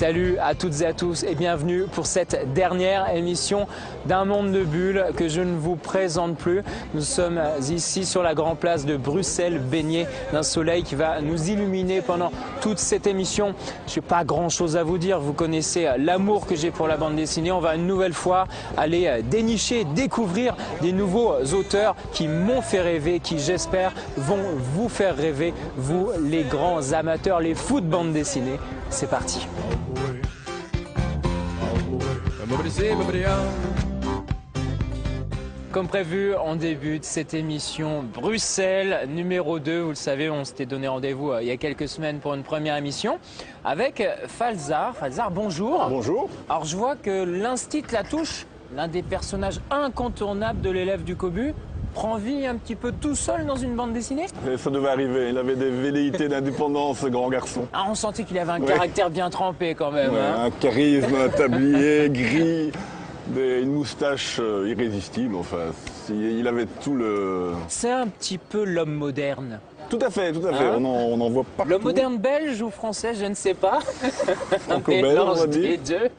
Salut à toutes et à tous et bienvenue pour cette dernière émission d'un monde de bulles que je ne vous présente plus. Nous sommes ici sur la grande place de Bruxelles, baignés d'un soleil qui va nous illuminer pendant toute cette émission. Je n'ai pas grand chose à vous dire, vous connaissez l'amour que j'ai pour la bande dessinée. On va une nouvelle fois aller dénicher, découvrir des nouveaux auteurs qui m'ont fait rêver, qui j'espère vont vous faire rêver, vous les grands amateurs, les fous de bande dessinée. C'est parti. Comme prévu, on débute cette émission Bruxelles numéro 2. Vous le savez, on s'était donné rendez-vous il y a quelques semaines pour une première émission avec Falzar. Falzar, bonjour. Bonjour. Alors je vois que l'Institut Latouche, l'un des personnages incontournables de l'élève du Cobu, prend vie un petit peu tout seul dans une bande dessinée? Et ça devait arriver, il avait des velléités d'indépendance, ce grand garçon. Ah, on sentait qu'il avait un caractère bien trempé quand même. Ouais, Hein. un charisme, un tablier gris, une moustache irrésistible, enfin, il avait tout le... C'est un petit peu l'homme moderne. Tout à fait, Hein? on en voit partout. L'homme moderne belge ou français, je ne sais pas. Franco-belge, on va dire. Les deux.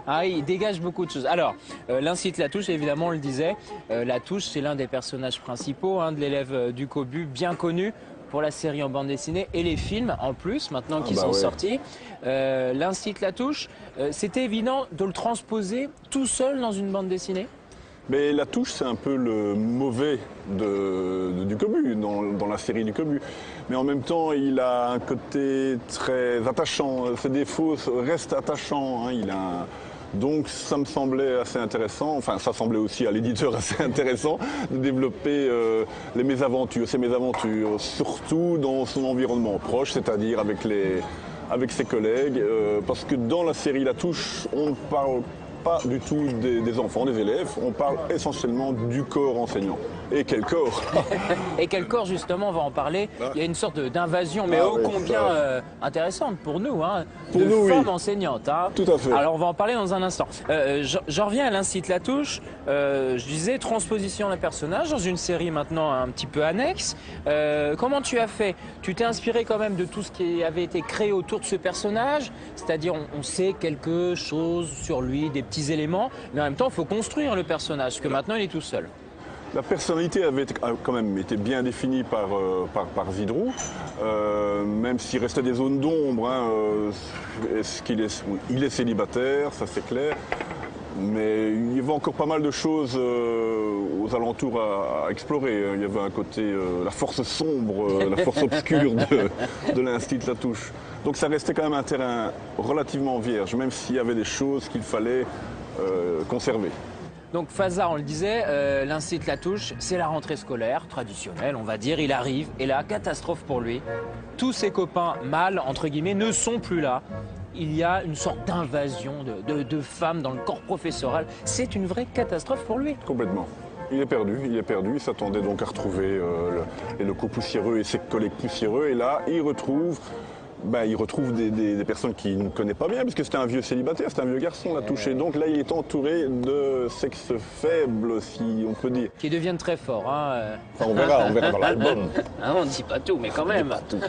Ah, il dégage beaucoup de choses. Alors, l'Institut Latouche, évidemment, on le disait, Latouche, c'est l'un des personnages principaux de l'élève du Cobu, bien connu pour la série en bande dessinée et les films en plus, maintenant qu'ils sont sortis. L'Institut Latouche, c'était évident de le transposer tout seul dans une bande dessinée? Mais Latouche, c'est un peu le mauvais du Cobu, dans la série du Cobu. Mais en même temps, il a un côté très attachant. Ses défauts restent attachants. Donc ça me semblait assez intéressant, enfin ça semblait aussi à l'éditeur assez intéressant de développer ses mésaventures, surtout dans son environnement proche, c'est-à-dire avec ses collègues, parce que dans la série Latouche, on ne parle pas du tout des enfants, des élèves, on parle essentiellement du corps enseignant. Et quel corps? Et quel corps, justement, on va en parler. Il y a une sorte d'invasion, mais ô combien intéressante pour nous, pour nous, femmes enseignantes. Hein. Tout à fait. Alors, on va en parler dans un instant. J'en reviens à l'Institut Latouche. Je disais transposition d'un personnage dans une série maintenant un petit peu annexe. Comment tu as fait? Tu t'es inspiré quand même de tout ce qui avait été créé autour de ce personnage, c'est-à-dire on sait quelque chose sur lui, des petits éléments, mais en même temps, il faut construire le personnage, parce que maintenant, il est tout seul. La personnalité a quand même été bien définie par Zidrou, même s'il restait des zones d'ombre. Il est célibataire, ça c'est clair, mais il y avait encore pas mal de choses aux alentours à explorer. Il y avait un côté, la force sombre, la force obscure de l'Institut Latouche. Donc ça restait quand même un terrain relativement vierge, même s'il y avait des choses qu'il fallait conserver. Donc Falzar, on le disait, l'Institut Latouche, c'est la rentrée scolaire traditionnelle, on va dire. Il arrive et là, catastrophe pour lui. Tous ses copains mâles, entre guillemets, ne sont plus là. Il y a une sorte d'invasion de femmes dans le corps professoral. C'est une vraie catastrophe pour lui. Complètement. Il est perdu. Il s'attendait donc à retrouver les locaux poussiéreux et ses collègues poussiéreux. Et là, il retrouve des personnes qu'il ne connaît pas bien, puisque c'était un vieux célibataire, c'était un vieux garçon l'a touché. Donc là, il est entouré de sexe faible, si on peut dire. Qui deviennent très forts. Enfin, on verra dans l'album. On ne dit pas tout, mais quand même. Pas tout.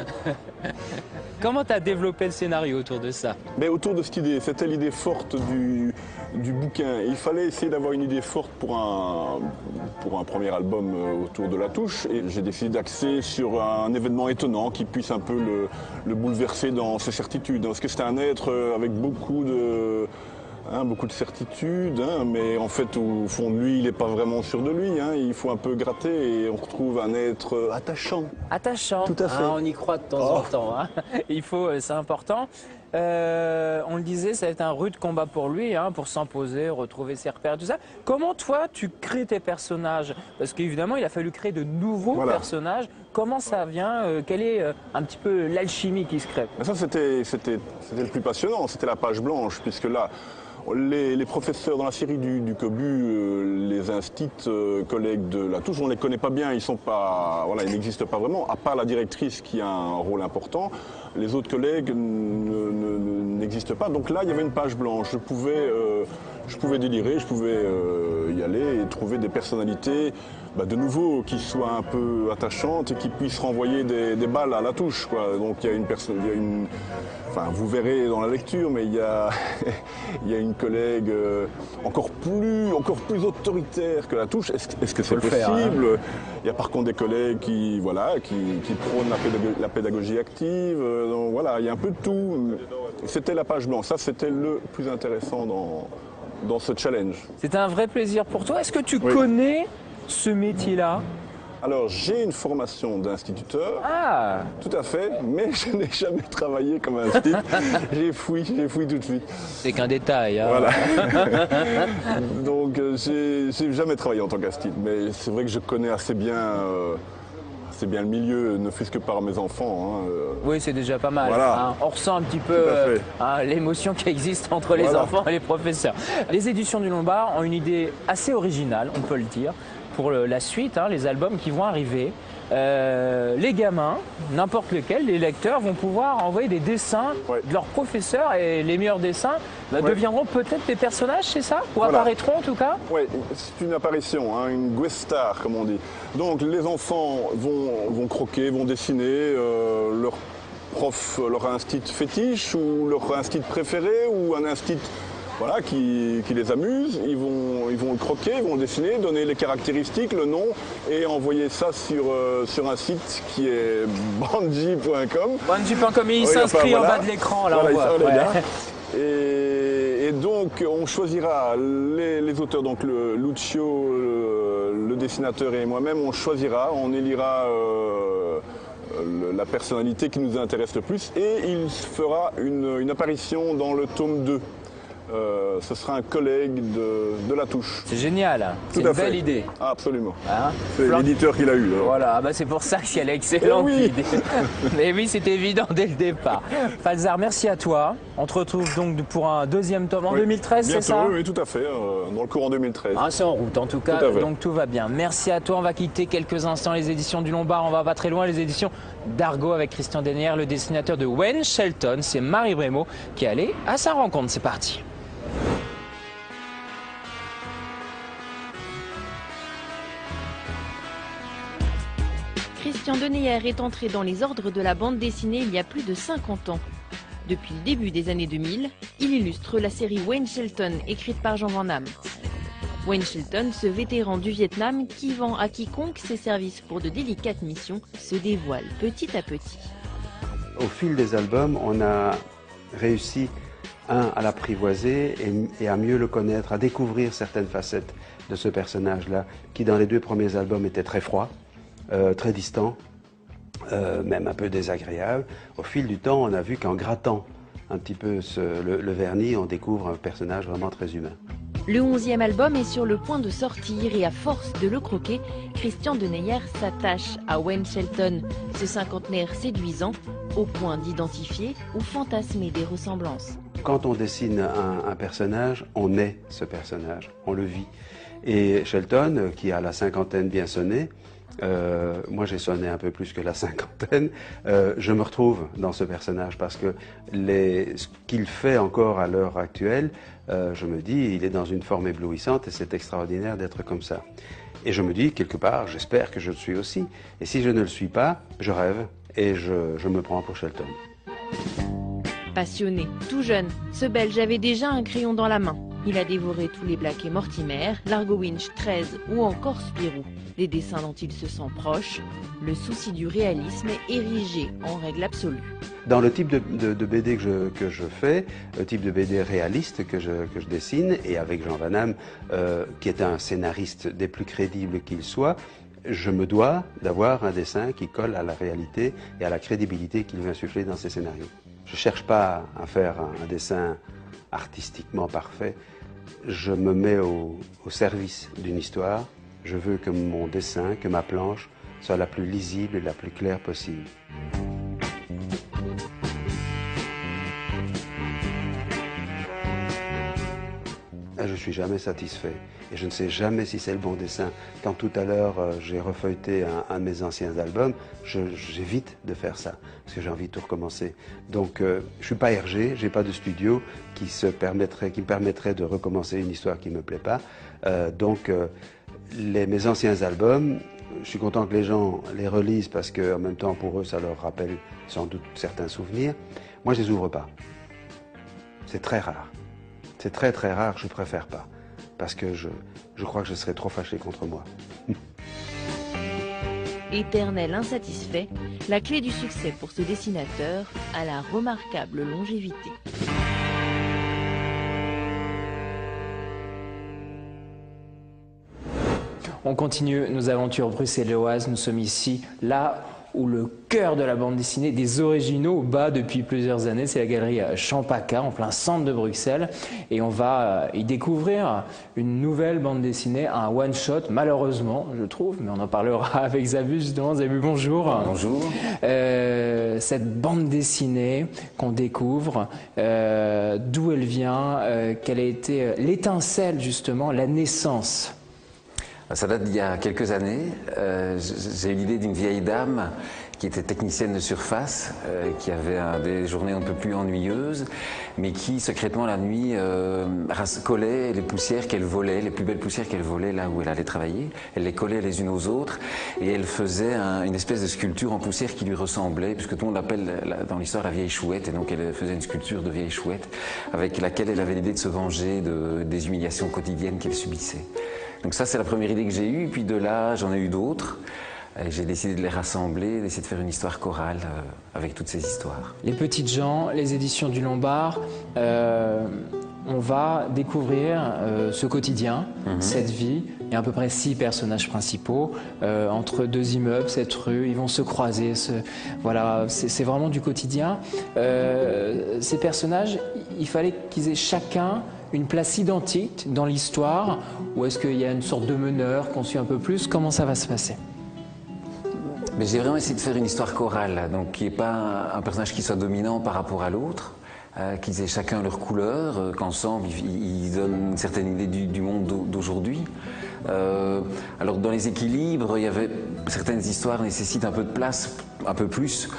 Comment tu as développé le scénario autour de ça? Mais autour de cette idée, c'était l'idée forte du bouquin. Il fallait essayer d'avoir une idée forte pour un premier album autour de Latouche. Et j'ai décidé d'axer sur un événement étonnant qui puisse un peu le bouleverser dans ses certitudes. Parce que c'est un être avec beaucoup de certitudes, mais en fait au fond de lui, il n'est pas vraiment sûr de lui. Il faut un peu gratter et on retrouve un être attachant. Attachant. Tout à fait. On y croit de temps en temps. Il faut, c'est important. On le disait, ça va être un rude combat pour lui, pour s'imposer, retrouver ses repères, tout ça. Comment toi, tu crées tes personnages? Parce qu'évidemment, il a fallu créer de nouveaux personnages. Comment ça vient? Quelle est un petit peu l'alchimie qui se crée? Ça, c'était le plus passionnant. C'était la page blanche, puisque là, les professeurs dans la série du Cobu, les instituts collègues de Latouche, on ne les connaît pas bien, ils n'existent pas vraiment, à part la directrice qui a un rôle important. Les autres collègues n'existent pas. Donc là, il y avait une page blanche. Je pouvais délirer, je pouvais y aller et trouver des personnalités de nouveau qui soient un peu attachantes et qui puissent renvoyer des balles à la touche, quoi. Donc il y a une personne, enfin vous verrez dans la lecture, mais il y a, il y a une collègue encore plus autoritaire que la touche. Est-ce que c'est possible? Faire, hein. Il y a par contre des collègues qui prônent la pédagogie active. Donc voilà, il y a un peu de tout. C'était la page blanche. Ça, c'était le plus intéressant dans ce challenge. C'était un vrai plaisir pour toi. Est-ce que tu Oui. connais ce métier-là? Alors, j'ai une formation d'instituteur. Ah, Tout à fait, mais je n'ai jamais travaillé comme institut. J'ai fouillé tout de suite. c'est qu'un détail. Hein. Voilà. Donc, j'ai jamais travaillé en tant qu'institut, mais c'est vrai que je connais assez bien le milieu, ne fût-ce que par mes enfants. Hein. Oui, c'est déjà pas mal. Voilà. Hein. On ressent un petit peu Tout à fait. l'émotion qui existe entre les Voilà. enfants et les professeurs. Les éditions du Lombard ont une idée assez originale, on peut le dire, pour la suite, hein, les albums qui vont arriver. Les gamins, n'importe lequel, les lecteurs vont pouvoir envoyer des dessins Ouais. de leurs professeurs et les meilleurs dessins Ouais. deviendront peut-être des personnages, c'est ça? Ou Voilà. apparaîtront en tout cas? Oui, c'est une apparition, hein, une guest star, comme on dit. Donc les enfants vont croquer, vont dessiner leur prof, leur instit fétiche ou leur instit préféré ou un instit qui les amuse. Ils vont le croquer, ils vont le dessiner, donner les caractéristiques, le nom et envoyer ça sur un site qui est banji.com. Bungie.com, il s'inscrit en bas de l'écran, là Voilà, on voit. ça, les Ouais. gars. Et donc on choisira les auteurs, donc Lucio, le dessinateur et moi-même, on élira la personnalité qui nous intéresse le plus et il fera une apparition dans le tome 2. Ce sera un collègue de la touche. C'est génial, c'est Tout à une belle fait. idée. Ah, absolument. Hein. C'est l'éditeur qui l'a eu. alors. Voilà, c'est pour ça qu'il y a l'excellente Eh oui. idée. Mais oui, c'est évident dès le départ. Falzar, merci à toi. On te retrouve donc pour un deuxième tome en Oui. 2013, c'est Bientôt, ça? oui, tout à fait, dans le courant 2013. Ah, c'est en route en tout cas, Tout à fait. donc tout va bien. Merci à toi, on va quitter quelques instants les éditions du Lombard, on va pas très loin, les éditions d'Argo avec Christian Denyer, le dessinateur de Wayne Shelton. C'est Marie Brémaud qui est allée à sa rencontre, c'est parti. Christian Denyer est entré dans les ordres de la bande dessinée il y a plus de 50 ans. Depuis le début des années 2000, il illustre la série Wayne Shelton, écrite par Jean Van Damme. Wayne Shelton, ce vétéran du Vietnam qui vend à quiconque ses services pour de délicates missions, se dévoile petit à petit. Au fil des albums, on a réussi, à l'apprivoiser et à mieux le connaître, à découvrir certaines facettes de ce personnage-là, qui dans les 2 premiers albums était très froid, très distant, même un peu désagréable. Au fil du temps, on a vu qu'en grattant un petit peu le vernis, on découvre un personnage vraiment très humain. Le 11e album est sur le point de sortir et à force de le croquer, Christian Denyer s'attache à Wayne Shelton, ce cinquantenaire séduisant, au point d'identifier ou fantasmer des ressemblances. Quand on dessine un personnage, on est ce personnage, on le vit. Et Shelton, qui a la cinquantaine bien sonnée, moi j'ai sonné un peu plus que la cinquantaine, je me retrouve dans ce personnage parce que ce qu'il fait encore à l'heure actuelle, je me dis, il est dans une forme éblouissante et c'est extraordinaire d'être comme ça. Et je me dis, quelque part, j'espère que je le suis aussi. Et si je ne le suis pas, je rêve et je me prends pour Shelton. Passionné, tout jeune, ce Belge avait déjà un crayon dans la main. Il a dévoré tous les Black et Mortimer, Largo Winch 13 ou encore Spirou. Des dessins dont il se sent proche, le souci du réalisme est érigé en règle absolue. Dans le type de BD que je fais, le type de BD réaliste que je dessine, et avec Jean Van Damme, qui est un scénariste des plus crédibles qu'il soit, je me dois d'avoir un dessin qui colle à la réalité et à la crédibilité qu'il veut insuffler dans ses scénarios. Je ne cherche pas à faire un dessin artistiquement parfait, je me mets au service d'une histoire. Je veux que mon dessin, que ma planche soit la plus lisible et la plus claire possible. je ne suis jamais satisfait. Et je ne sais jamais si c'est le bon dessin. Quand tout à l'heure, j'ai refeuilleté un de mes anciens albums, j'évite de faire ça, parce que j'ai envie de tout recommencer. Donc, je ne suis pas Hergé, je n'ai pas de studio qui me permettrait de recommencer une histoire qui ne me plaît pas. Mes anciens albums, je suis content que les gens les relisent, parce qu'en même temps, pour eux, ça leur rappelle sans doute certains souvenirs. Moi, je ne les ouvre pas. C'est très rare. C'est très très rare, je préfère pas. Parce que je crois que je serais trop fâché contre moi. Éternel insatisfait, la clé du succès pour ce dessinateur a la remarquable longévité. On continue nos aventures bruxelloises. Nous sommes ici, là où le cœur de la bande dessinée des originaux bat depuis plusieurs années. C'est la galerie Champaka, en plein centre de Bruxelles. Et on va y découvrir une nouvelle bande dessinée, un one-shot, malheureusement, je trouve, mais on en parlera avec Zabu, justement. Zabu, bonjour. Bonjour. Cette bande dessinée qu'on découvre, d'où elle vient, quelle a été l'étincelle, justement, la naissance? Ça date d'il y a quelques années. J'ai eu l'idée d'une vieille dame qui était technicienne de surface, qui avait des journées un peu plus ennuyeuses, mais qui secrètement la nuit collait les poussières qu'elle volait, les plus belles poussières qu'elle volait là où elle allait travailler. Elle les collait les unes aux autres et elle faisait une espèce de sculpture en poussière qui lui ressemblait, puisque tout le monde l'appelle dans l'histoire la vieille chouette, et donc elle faisait une sculpture de vieille chouette avec laquelle elle avait l'idée de se venger des humiliations quotidiennes qu'elle subissait. Donc ça, c'est la première idée que j'ai eue, puis de là, j'en ai eu d'autres. J'ai décidé de les rassembler, d'essayer de faire une histoire chorale avec toutes ces histoires. Les Petites gens, les éditions du Lombard, on va découvrir ce quotidien, cette vie. Il y a à peu près 6 personnages principaux, entre 2 immeubles, cette rue, ils vont se croiser. Voilà, c'est vraiment du quotidien. Ces personnages, il fallait qu'ils aient chacun une place identique dans l'histoire, ou est-ce qu'il y a une sorte de meneur qu'on suit un peu plus? Comment ça va se passer? Mais j'ai vraiment essayé de faire une histoire chorale, donc qui n'est pas un personnage qui soit dominant par rapport à l'autre, qu'ils aient chacun leur couleur, qu'ensemble ils donnent une certaine idée du monde d'aujourd'hui. Alors dans les équilibres, il y avait certaines histoires nécessitent un peu de place, un peu plus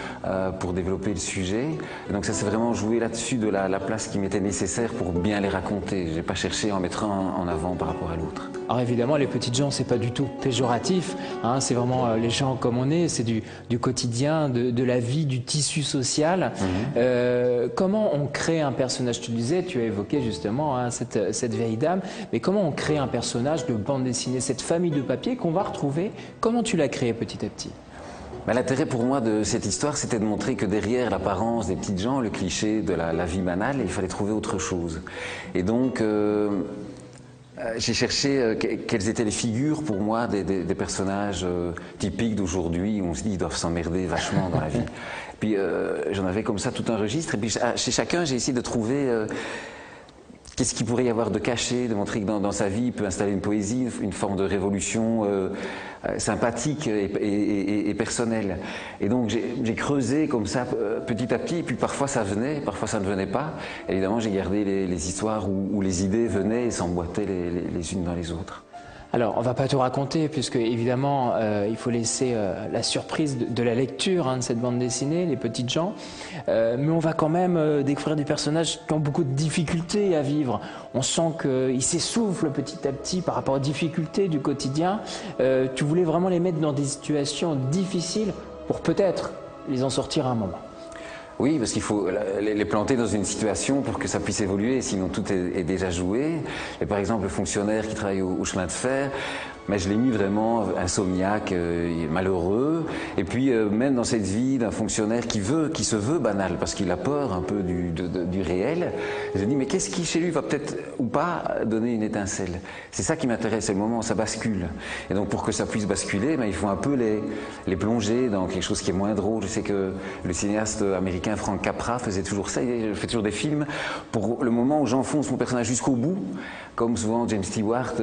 pour développer le sujet. Et donc ça c'est vraiment jouer là-dessus de la place qui m'était nécessaire pour bien les raconter. Je n'ai pas cherché à en mettre un en avant par rapport à l'autre. Alors évidemment, les petites gens, c'est pas du tout péjoratif, hein, c'est vraiment les gens comme on est, c'est du quotidien, de la vie, du tissu social. Comment on crée un personnage? Tu le disais, tu as évoqué justement hein, cette vieille dame, mais comment on crée un personnage de bande dessinée, cette famille de papier qu'on va retrouver? Comment tu l'as créé petit à petit? L'intérêt pour moi de cette histoire, c'était de montrer que derrière l'apparence des petites gens, le cliché de la vie banale, il fallait trouver autre chose. Et donc, j'ai cherché quelles étaient les figures pour moi des personnages typiques d'aujourd'hui, où on se dit ils doivent s'emmerder vachement dans la vie. Puis j'en avais comme ça tout un registre, et puis chez chacun, j'ai essayé de trouver qu'est-ce qu'il pourrait y avoir de caché, de montrer que dans sa vie, il peut installer une poésie, une forme de révolution sympathique et personnelle. Et donc j'ai creusé comme ça petit à petit, et puis parfois ça venait, parfois ça ne venait pas. Évidemment, j'ai gardé les histoires où les idées venaient et s'emboîtaient les unes dans les autres. Alors, on ne va pas tout raconter, puisque évidemment, il faut laisser la surprise de la lecture hein, de cette bande dessinée, les petites gens. Mais on va quand même découvrir des personnages qui ont beaucoup de difficultés à vivre. On sent qu'ils s'essoufflent petit à petit par rapport aux difficultés du quotidien. Tu voulais vraiment les mettre dans des situations difficiles pour peut-être les en sortir à un moment. Oui, parce qu'il faut les planter dans une situation pour que ça puisse évoluer, sinon tout est déjà joué. Et par exemple, le fonctionnaire qui travaille au chemin de fer, mais je l'ai mis vraiment insomniaque, malheureux. Et puis même dans cette vie d'un fonctionnaire qui se veut banal, parce qu'il a peur un peu du réel, je dis mais qu'est-ce qui chez lui va peut-être ou pas donner une étincelle? C'est ça qui m'intéresse, c'est le moment où ça bascule. Et donc pour que ça puisse basculer, il faut un peu les plonger dans quelque chose qui est moins drôle. Je sais que le cinéaste américain Frank Capra faisait toujours ça, il fait toujours des films pour le moment où j'enfonce mon personnage jusqu'au bout, comme souvent James Stewart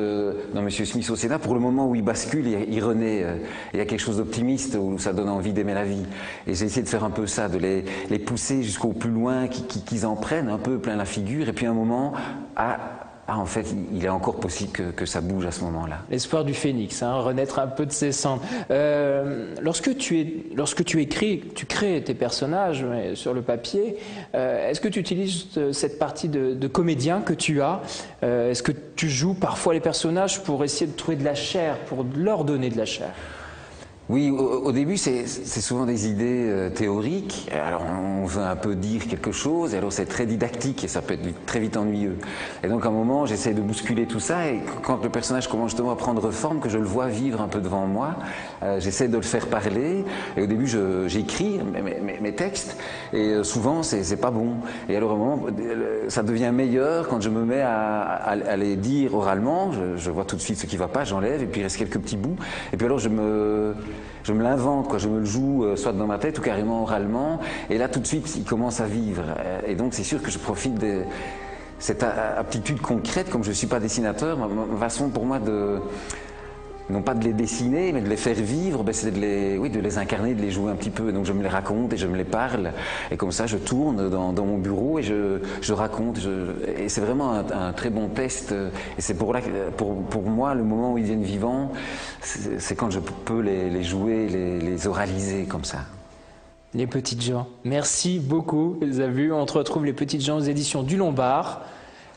dans Monsieur Smith au Sénat, pour le moment où il bascule, il renaît, il y a quelque chose d'optimiste où ça donne envie d'aimer la vie. Et j'ai essayé de faire un peu ça, de les pousser jusqu'au plus loin, qu'ils en prennent un peu plein la figure, et puis à un moment, ah en fait il est encore possible que ça bouge à ce moment-là. L'espoir du phénix, hein, renaître un peu de ses cendres. Lorsque tu écris, tu crées tes personnages sur le papier, est-ce que tu utilises cette partie de comédien que tu as? Est-ce que tu joues parfois les personnages pour essayer de trouver de la chair, pour leur donner de la chair? Oui, au début, c'est souvent des idées théoriques. Alors, on veut un peu dire quelque chose, et alors c'est très didactique, et ça peut être très vite ennuyeux. Et donc, à un moment, j'essaie de bousculer tout ça, et quand le personnage commence justement à prendre forme, que je le vois vivre un peu devant moi, j'essaie de le faire parler. Et au début, j'écris mes textes, et souvent, c'est pas bon. Et alors, à un moment, ça devient meilleur quand je me mets à les dire oralement. Je vois tout de suite ce qui va pas, j'enlève, et puis il reste quelques petits bouts. Et puis alors, je me l'invente, quoi. Je me le joue soit dans ma tête ou carrément oralement. Et là, tout de suite, il commence à vivre. Et donc, c'est sûr que je profite de cette aptitude concrète. Comme je ne suis pas dessinateur, ma façon pour moi non pas de les dessiner, mais de les faire vivre, c'est de les incarner, de les jouer un petit peu. Donc je me les raconte et je me les parle. Et comme ça, je tourne dans mon bureau et je raconte. Et c'est vraiment un très bon test. Et c'est pour moi, le moment où ils viennent vivants, c'est quand je peux les jouer, les oraliser comme ça. Les Petites gens. Merci beaucoup, Elsa Vu. On te retrouve Les Petites gens aux éditions du Lombard.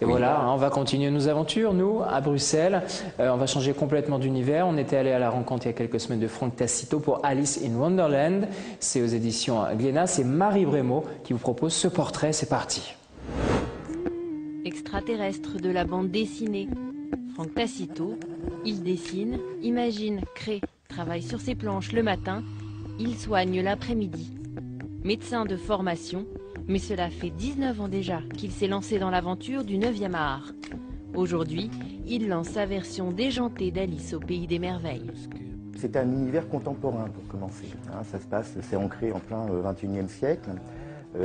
Et oui. Voilà, on va continuer nos aventures, nous, à Bruxelles. On va changer complètement d'univers. On était allé à la rencontre il y a quelques semaines de Frank Tacito pour Alice in Wonderland. C'est aux éditions Glénat. C'est Marie Brémaud qui vous propose ce portrait. C'est parti. Extraterrestre de la bande dessinée. Frank Tacito, il dessine, imagine, crée, travaille sur ses planches le matin. Il soigne l'après-midi. Médecin de formation, mais cela fait 19 ans déjà qu'il s'est lancé dans l'aventure du 9e art. Aujourd'hui, il lance sa version déjantée d'Alice au pays des merveilles. C'est un univers contemporain pour commencer. C'est ancré en plein 21e siècle.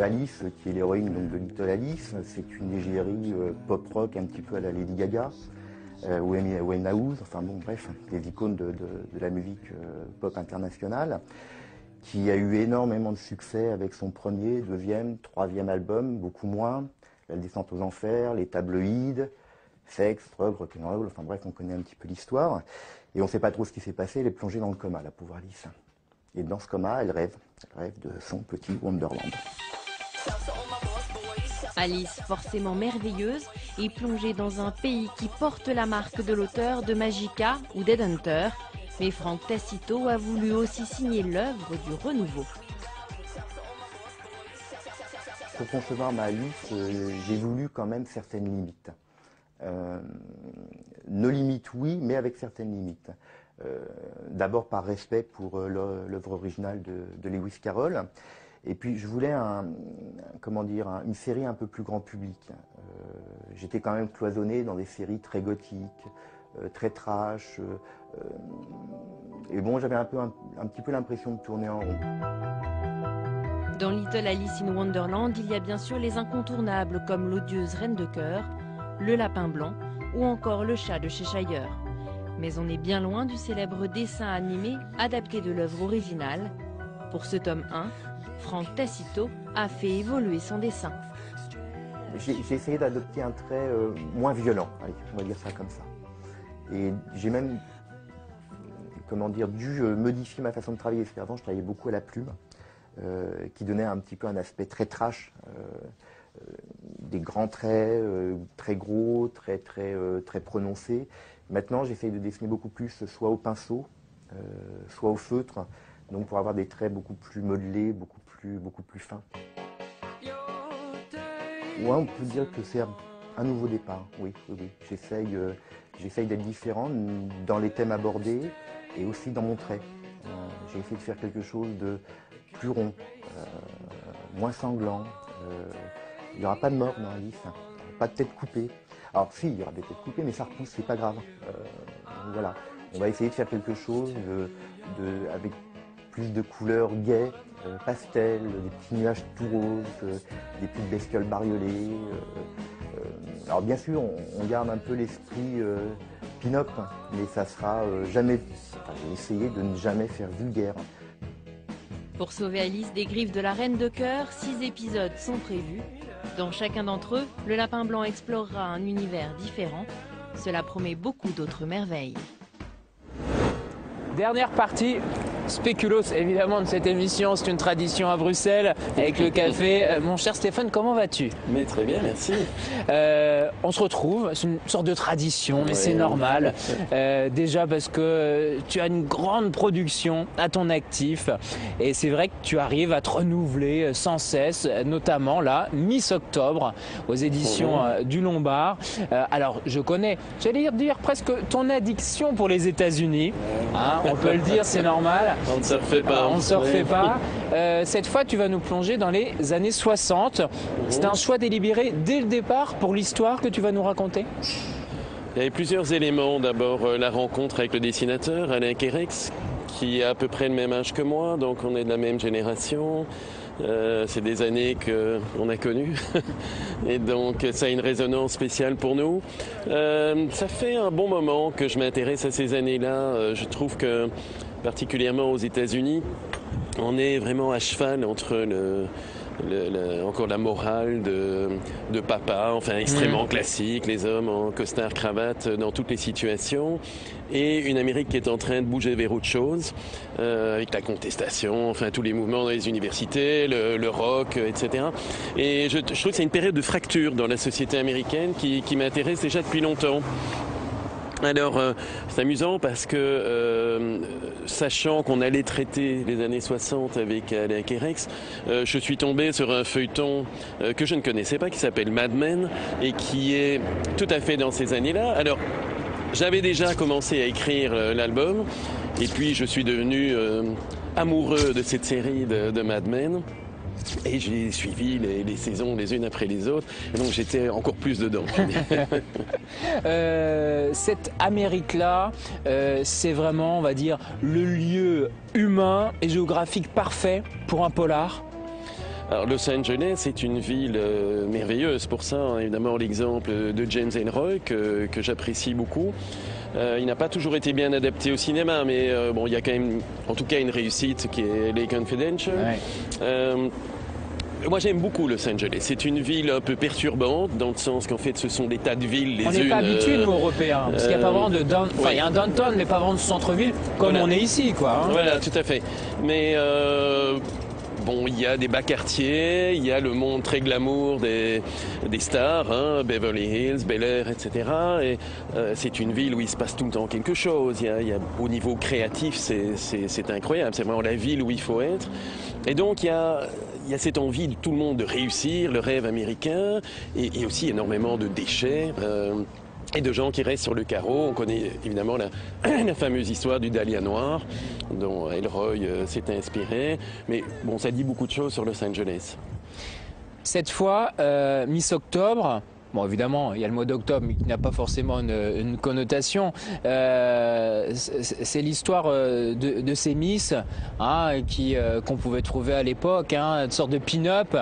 Alice, qui est l'héroïne de Little Alice, c'est une égérie pop-rock un petit peu à la Lady Gaga, ou Amy Winehouse, enfin bon bref, des icônes de la musique pop internationale, qui a eu énormément de succès avec son premier, deuxième, troisième album, beaucoup moins, La descente aux enfers, les tabloïds, sexe, drogue, rock'n'roll, enfin bref, on connaît un petit peu l'histoire. Et on ne sait pas trop ce qui s'est passé, elle est plongée dans le coma, la pauvre Alice. Et dans ce coma, elle rêve de son petit Wonderland. Alice, forcément merveilleuse, est plongée dans un pays qui porte la marque de l'auteur de Magica ou Dead Hunter. Mais Frank Tacito a voulu aussi signer l'œuvre du renouveau. Pour concevoir ma Alice, j'ai voulu quand même certaines limites. Nos limites, oui, mais avec certaines limites. D'abord par respect pour l'œuvre originale de Lewis Carroll. Et puis je voulais une série un peu plus grand public. J'étais quand même cloisonné dans des séries très gothiques, très trash. Et bon, j'avais un petit peu l'impression de tourner en rond. Dans Little Alice in Wonderland, il y a bien sûr les incontournables comme l'odieuse Reine de Cœur, le Lapin Blanc ou encore le Chat de Cheshire. Mais on est bien loin du célèbre dessin animé adapté de l'œuvre originale. Pour ce tome 1, Frank Tacito a fait évoluer son dessin. J'ai essayé d'adopter un trait moins violent, allez, on va dire ça comme ça. Et j'ai même dû modifier ma façon de travailler. Parce qu'avant, je travaillais beaucoup à la plume, qui donnait un petit peu un aspect très trash, des grands traits, très gros, très prononcés. Maintenant, j'essaye de dessiner beaucoup plus, soit au pinceau, soit au feutre, donc pour avoir des traits beaucoup plus modelés, beaucoup plus fins. Ouais, on peut dire que c'est un nouveau départ, oui. J'essaye d'être différent dans les thèmes abordés et aussi dans mon trait. J'ai essayé de faire quelque chose de plus rond, moins sanglant. Il n'y aura pas de mort dans Alice, pas de tête coupée. Alors si, il y aura des têtes coupées, mais ça repousse, c'est pas grave. Voilà, on va essayer de faire quelque chose avec plus de couleurs gaies, pastel, des petits nuages tout roses, des petites bestioles bariolées. Alors bien sûr, on garde un peu l'esprit pin-up, mais ça sera jamais. J'ai essayé de ne jamais faire vulgaire. Pour sauver Alice des griffes de la Reine de Cœur, 6 épisodes sont prévus. Dans chacun d'entre eux, le lapin blanc explorera un univers différent. Cela promet beaucoup d'autres merveilles. Dernière partie, spéculoos évidemment de cette émission, c'est une tradition à Bruxelles avec le café. Mon cher Stéphane, comment vas-tu? Mais très bien, merci. On se retrouve, c'est une sorte de tradition, mais c'est normal. Déjà parce que tu as une grande production à ton actif et c'est vrai que tu arrives à te renouveler sans cesse, notamment là, Miss Octobre aux éditions du Lombard. Alors je connais, j'allais dire presque ton addiction pour les États-Unis. Hein, on peut le dire, c'est normal. On ne se refait pas. On ne se refait pas. Cette fois, tu vas nous plonger dans les années 60. C'est un choix délibéré dès le départ pour l'histoire que tu vas nous raconter? Il y avait plusieurs éléments. D'abord, la rencontre avec le dessinateur, Alain Kerex, qui a à peu près le même âge que moi, donc on est de la même génération. C'est des années qu'on a connues et donc ça a une résonance spéciale pour nous. Ça fait un bon moment que je m'intéresse à ces années-là. Je trouve que, particulièrement aux États-Unis, on est vraiment à cheval entre encore la morale de papa, enfin extrêmement classique, les hommes en costard cravate dans toutes les situations, et une Amérique qui est en train de bouger vers autre chose, avec la contestation, enfin tous les mouvements dans les universités, le rock, etc. Et je trouve que c'est une période de fracture dans la société américaine qui m'intéresse déjà depuis longtemps. Alors, c'est amusant parce que, sachant qu'on allait traiter les années 60 avec Alain Kerex, je suis tombé sur un feuilleton que je ne connaissais pas, qui s'appelle Mad Men, et qui est tout à fait dans ces années-là. Alors, j'avais déjà commencé à écrire l'album, et puis je suis devenu amoureux de cette série de Mad Men. Et j'ai suivi les saisons les unes après les autres, et donc j'étais encore plus dedans. Cette Amérique-là, c'est vraiment, on va dire, le lieu humain et géographique parfait pour un polar. Alors Los Angeles est une ville merveilleuse pour ça, hein. Évidemment l'exemple de James Ellroy que j'apprécie beaucoup. Il n'a pas toujours été bien adapté au cinéma, mais bon, il y a quand même, en tout cas, une réussite qui est Lake Confidential. Ouais. Moi, j'aime beaucoup Los Angeles. C'est une ville un peu perturbante, dans le sens qu'en fait, ce sont des tas de villes les unes... On n'est pas habitués, nous, Européens, parce qu'il n'y a pas vraiment de... Enfin, il y a un downtown, mais pas vraiment de centre-ville, comme voilà. On est ici, quoi. Hein. Voilà, tout à fait. Mais... Bon, il y a des bas quartiers, il y a le monde très glamour des stars, hein, Beverly Hills, Bel Air, etc. Et c'est une ville où il se passe tout le temps quelque chose. Il y a, au niveau créatif, c'est incroyable. C'est vraiment la ville où il faut être. Et donc, il y a cette envie de tout le monde de réussir, le rêve américain, et aussi énormément de déchets. Et de gens qui restent sur le carreau. On connaît évidemment la fameuse histoire du Dahlia noir, dont Ellroy s'est inspiré. Mais bon, ça dit beaucoup de choses sur Los Angeles. Cette fois, Miss Octobre... Bon, évidemment, il y a le mois d'octobre, mais qui n'a pas forcément une connotation. C'est l'histoire de ces Miss hein, qu'on pouvait trouver à l'époque, hein, une sorte de pin-up.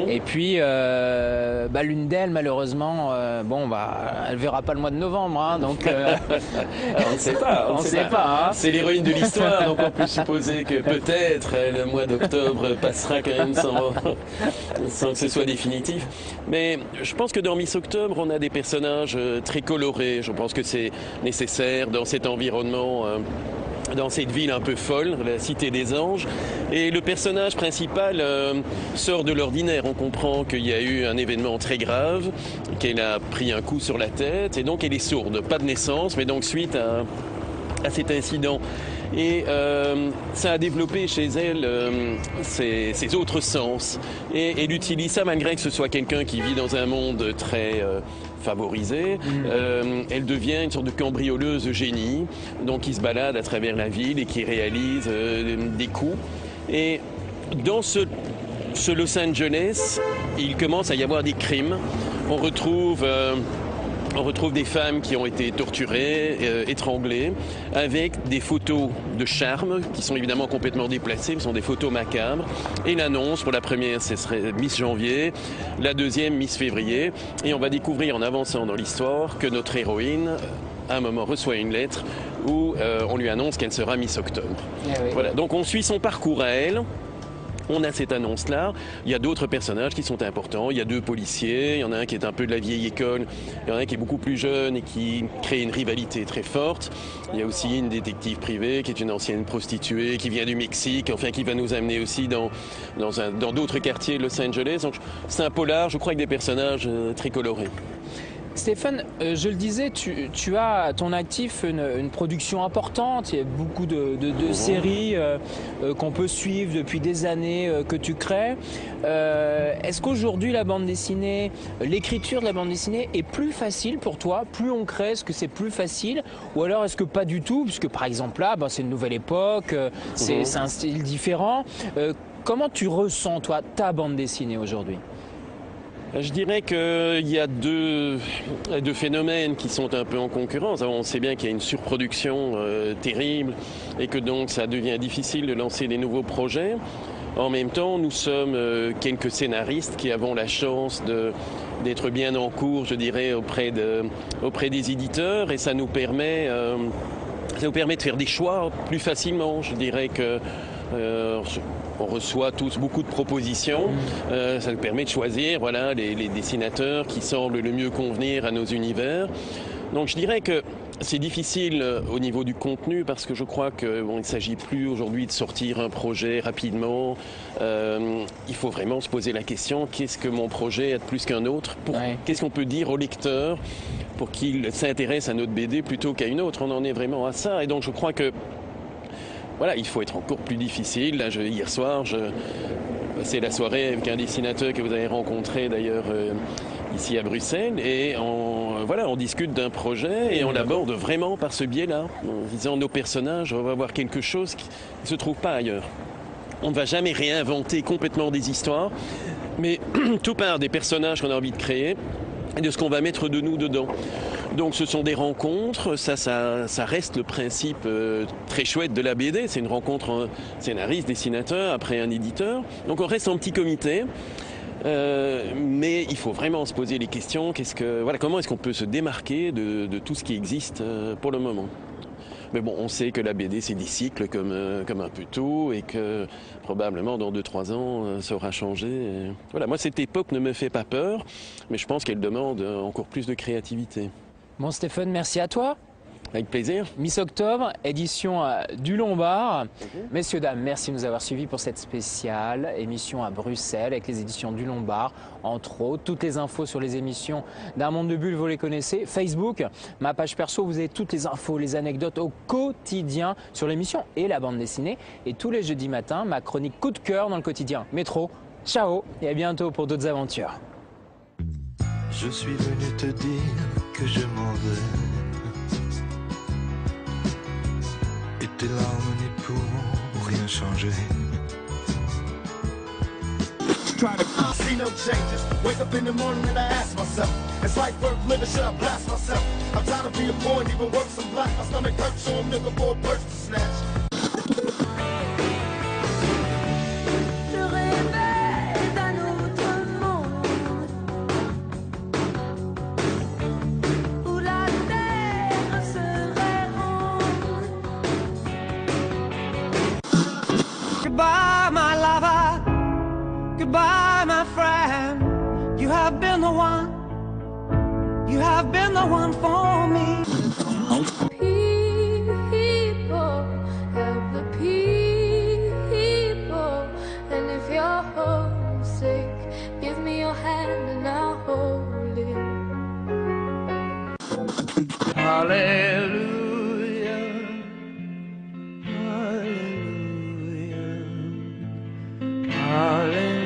Et puis, l'une d'elles, malheureusement, elle verra pas le mois de novembre. Hein, donc, on ne sait pas. On sait pas. Hein. C'est l'héroïne de l'histoire, donc on peut supposer que peut-être le mois d'octobre passera quand même sans que ce soit définitif. Mais je pense que dans Miss Octobre, on a des personnages très colorés. Je pense que c'est nécessaire dans cet environnement, dans cette ville un peu folle, la Cité des Anges. Et le personnage principal sort de l'ordinaire. On comprend qu'il y a eu un événement très grave, qu'elle a pris un coup sur la tête, et donc elle est sourde. Pas de naissance, mais donc suite à cet incident. Et ça a développé chez elle ses autres sens. Et elle utilise ça malgré que ce soit quelqu'un qui vit dans un monde très favorisé. Elle devient une sorte de cambrioleuse génie, donc qui se balade à travers la ville et qui réalise des coups. Et dans ce Los Angeles, il commence à y avoir des crimes. On retrouve des femmes qui ont été torturées, étranglées, avec des photos de charme qui sont évidemment complètement déplacées, ce sont des photos macabres. Et l'annonce, pour la première, ce serait Miss Janvier, la deuxième, Miss Février. Et on va découvrir en avançant dans l'histoire que notre héroïne, à un moment, reçoit une lettre où on lui annonce qu'elle sera Miss Octobre. Ah oui. Voilà. Donc on suit son parcours à elle. On a cette annonce-là. Il y a d'autres personnages qui sont importants. Il y a 2 policiers. Il y en a un qui est un peu de la vieille école. Il y en a un qui est beaucoup plus jeune et qui crée une rivalité très forte. Il y a aussi une détective privée qui est une ancienne prostituée qui vient du Mexique, enfin qui va nous amener aussi dans d'autres quartiers de Los Angeles. Donc c'est un polar, je crois, avec des personnages très colorés. Stéphane, je le disais, tu as à ton actif une production importante. Il y a beaucoup de séries qu'on peut suivre depuis des années que tu crées. Est-ce qu'aujourd'hui la bande dessinée, l'écriture de la bande dessinée est plus facile pour toi? Plus on crée, est-ce que c'est plus facile? Ou alors est-ce que pas du tout? Puisque par exemple là, c'est une nouvelle époque, c'est un style différent. Comment tu ressens toi ta bande dessinée aujourd'hui? Je dirais qu'il y a deux phénomènes qui sont un peu en concurrence. On sait bien qu'il y a une surproduction terrible et que donc ça devient difficile de lancer des nouveaux projets. En même temps, nous sommes quelques scénaristes qui avons la chance d'être bien en cours, je dirais, auprès des éditeurs, et ça nous permet de faire des choix plus facilement. Je dirais que on reçoit tous beaucoup de propositions. Ça nous permet de choisir les dessinateurs qui semblent le mieux convenir à nos univers. Donc je dirais que c'est difficile au niveau du contenu parce que je crois qu'il ne s'agit plus aujourd'hui de sortir un projet rapidement. Il faut vraiment se poser la question, qu'est-ce que mon projet a de plus qu'un autre? Qu'est-ce qu'on peut dire au lecteur pour qu'il s'intéresse à notre BD plutôt qu'à une autre? On en est vraiment à ça. Et donc je crois que il faut être encore plus difficile. Là, hier soir, c'est la soirée avec un dessinateur que vous avez rencontré d'ailleurs ici à Bruxelles, et on discute d'un projet et on l'aborde vraiment par ce biais-là, en disant nos personnages, on va voir quelque chose qui ne se trouve pas ailleurs. On ne va jamais réinventer complètement des histoires, mais tout part des personnages qu'on a envie de créer et de ce qu'on va mettre de nous dedans. Donc ce sont des rencontres, ça reste le principe très chouette de la BD, c'est une rencontre entre un scénariste, dessinateur, après un éditeur. Donc on reste en petit comité, mais il faut vraiment se poser les questions, comment est-ce qu'on peut se démarquer de tout ce qui existe pour le moment. Mais bon, on sait que la BD c'est des cycles comme un peu tout, et que probablement dans 2-3 ans ça aura changé. Et moi cette époque ne me fait pas peur, mais je pense qu'elle demande encore plus de créativité. Bon Stéphane, merci à toi. Avec plaisir. Miss Octobre, édition du Lombard. Messieurs, dames, merci de nous avoir suivis pour cette spéciale émission à Bruxelles avec les éditions du Lombard. Entre autres, toutes les infos sur les émissions d'Un Monde de Bulles, vous les connaissez. Facebook, ma page perso, vous avez toutes les infos, les anecdotes au quotidien sur l'émission et la bande dessinée. Et tous les jeudis matins, ma chronique coup de cœur dans le quotidien Métro. Ciao et à bientôt pour d'autres aventures. Je suis venu te dire que je m'en vais, et tes larmes n'y pourront rien changer. See no changes. Wake up in the morning and I ask myself, is life worth living? Should I blast myself? I'm tired of being poor and even worse, I'm black. My stomach hurts, so I'm looking for a purse to snatch. Je rêvais d'un autre monde où la terre serait ronde. Goodbye, my lover. Goodbye, my friend. You have been the one. You have been the one for me. People, help the people. And if you're homesick, give me your hand and I'll hold it. Hallelujah. Hallelujah. Hallelujah.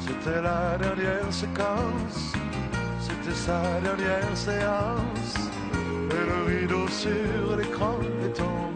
C'était la dernière séquence, c'était sa dernière séance, et le rideau sur l'écran est tombé.